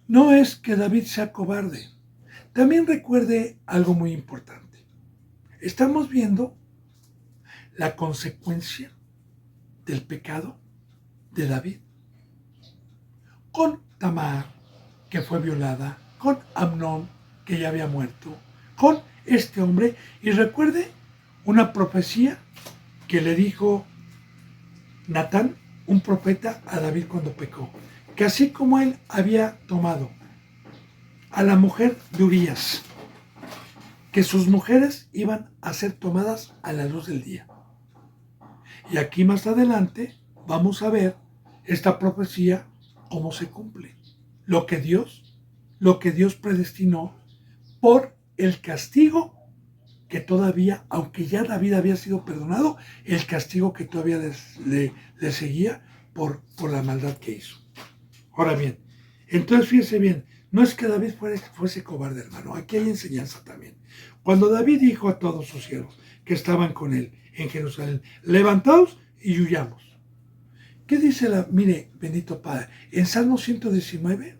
no es que David sea cobarde. También recuerde algo muy importante. Estamos viendo la consecuencia del pecado de David con Tamar, que fue violada, con Amnón, que ya había muerto, con este hombre. Y recuerde una profecía que le dijo Natán, un profeta, a David cuando pecó, que así como él había tomado a la mujer de Urías, que sus mujeres iban a ser tomadas a la luz del día. Y aquí más adelante vamos a ver esta profecía cómo se cumple. Lo que Dios predestinó por el castigo que todavía, aunque ya David había sido perdonado, el castigo que todavía le seguía por la maldad que hizo. Ahora bien, entonces fíjese bien, no es que David fuese cobarde, hermano, aquí hay enseñanza también. Cuando David dijo a todos sus siervos que estaban con él en Jerusalén, levantaos y huyamos. ¿Qué dice mire, bendito Padre? En Salmo 119,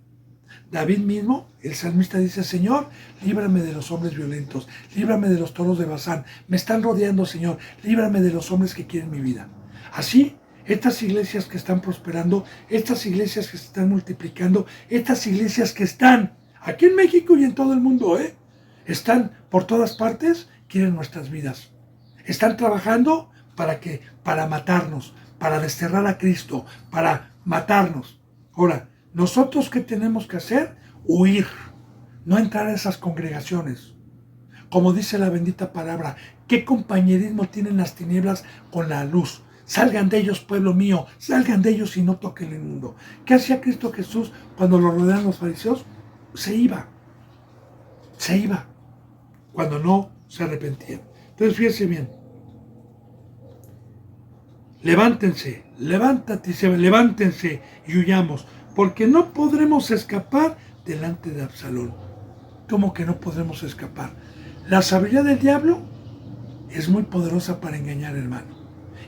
David mismo, el salmista, dice: Señor, líbrame de los hombres violentos, líbrame de los toros de Basán, me están rodeando, Señor, líbrame de los hombres que quieren mi vida. Así, estas iglesias que están prosperando, estas iglesias que se están multiplicando, estas iglesias que están aquí en México y en todo el mundo, están por todas partes, quieren nuestras vidas. Están trabajando para matarnos, para desterrar a Cristo, para matarnos. Ahora, ¿nosotros qué tenemos que hacer? Huir, no entrar a esas congregaciones. Como dice la bendita palabra, ¿qué compañerismo tienen las tinieblas con la luz? Salgan de ellos, pueblo mío, salgan de ellos y no toquen el mundo. ¿Qué hacía Cristo Jesús cuando lo rodeaban los fariseos? Se iba, cuando no se arrepentían. Entonces fíjense bien, levántense y huyamos, porque no podremos escapar delante de Absalón. ¿Cómo que no podremos escapar? La sabiduría del diablo es muy poderosa para engañar, hermano.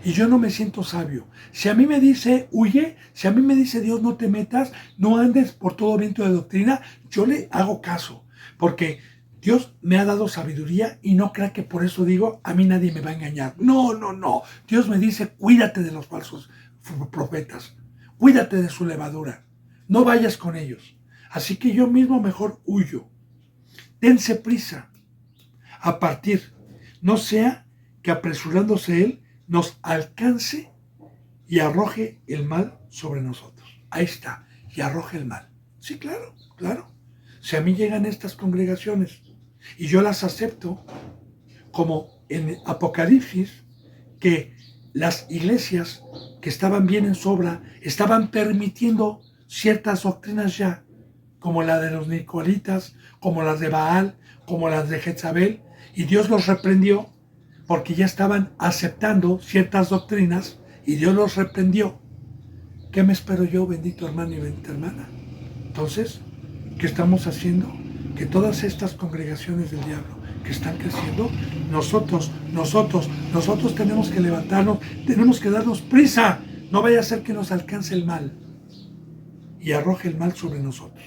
Y yo no me siento sabio. Si a mí me dice huye, si a mí me dice Dios no te metas, no andes por todo viento de doctrina, yo le hago caso, porque Dios me ha dado sabiduría y no crea que por eso digo, a mí nadie me va a engañar. No. Dios me dice, cuídate de los falsos profetas, cuídate de su levadura, no vayas con ellos. Así que yo mismo mejor huyo. Dense prisa a partir, no sea que apresurándose él nos alcance y arroje el mal sobre nosotros. Ahí está, y arroje el mal. Sí, claro. Si a mí llegan estas congregaciones y yo las acepto, como en Apocalipsis, que las iglesias que estaban bien en su obra estaban permitiendo ciertas doctrinas ya, como la de los nicolitas, como las de Baal, como las de Jezabel, y Dios los reprendió porque ya estaban aceptando ciertas doctrinas y Dios los reprendió. ¿Qué me espero yo, bendito hermano y bendita hermana? Entonces, ¿qué estamos haciendo? Que todas estas congregaciones del diablo que están creciendo, nosotros tenemos que levantarnos, tenemos que darnos prisa. No vaya a ser que nos alcance el mal y arroje el mal sobre nosotros,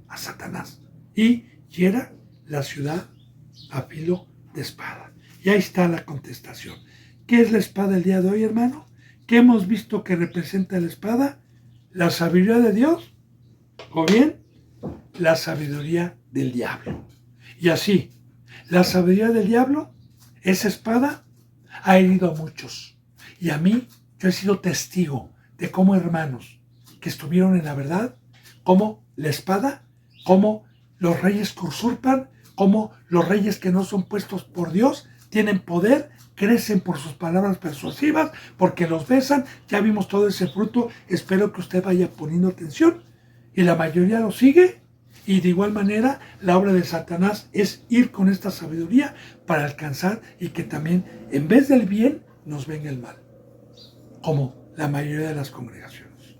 a Satanás, y hiera la ciudad a filo de espada. Y ahí está la contestación. ¿Qué es la espada el día de hoy, hermano? ¿Qué hemos visto que representa la espada? ¿La sabiduría de Dios? ¿O bien la sabiduría del diablo? Y así, la sabiduría del diablo, esa espada, ha herido a muchos. Y a mí, yo he sido testigo de cómo hermanos que estuvieron en la verdad, cómo la espada, cómo los reyes que usurpan, cómo los reyes que no son puestos por Dios tienen poder, crecen por sus palabras persuasivas, porque los besan. Ya vimos todo ese fruto. Espero que usted vaya poniendo atención y la mayoría lo sigue. Y de igual manera, la obra de Satanás es ir con esta sabiduría para alcanzar y que también, en vez del bien, nos venga el mal, como la mayoría de las congregaciones.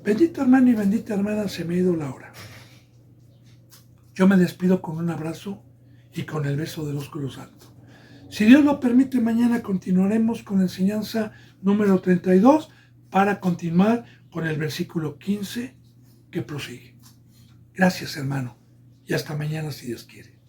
Bendito hermano y bendita hermana, se me ha ido la hora. Yo me despido con un abrazo y con el beso del ósculo santo. Si Dios lo permite, mañana continuaremos con la enseñanza número 32 para continuar con el versículo 15 que prosigue. Gracias, hermano, y hasta mañana si Dios quiere.